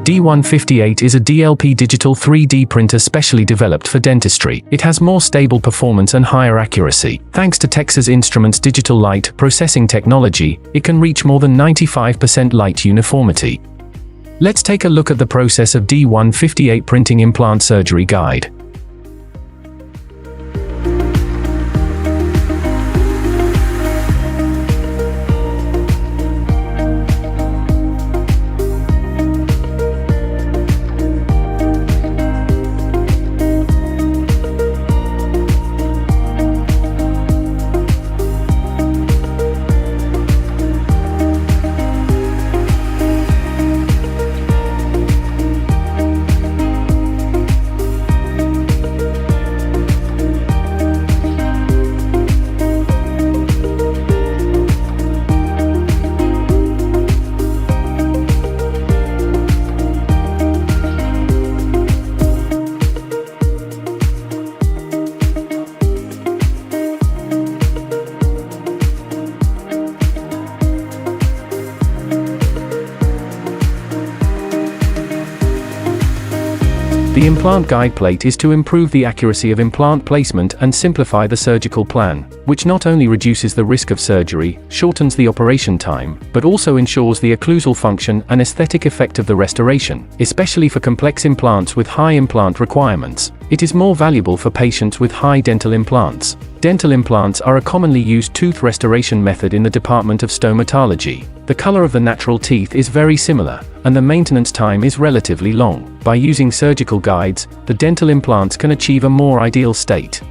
D158 is a DLP digital 3D printer specially developed for dentistry. It has more stable performance and higher accuracy. Thanks to Texas Instruments' digital light processing technology, it can reach more than 95% light uniformity. Let's take a look at the process of D158 printing implant surgery guide. The implant guide plate is to improve the accuracy of implant placement and simplify the surgical plan, which not only reduces the risk of surgery, shortens the operation time, but also ensures the occlusal function and aesthetic effect of the restoration, especially for complex implants with high implant requirements. It is more valuable for patients with high dental implants. Dental implants are a commonly used tooth restoration method in the department of stomatology. The color of the natural teeth is very similar, and the maintenance time is relatively long. By using surgical guides, the dental implants can achieve a more ideal state.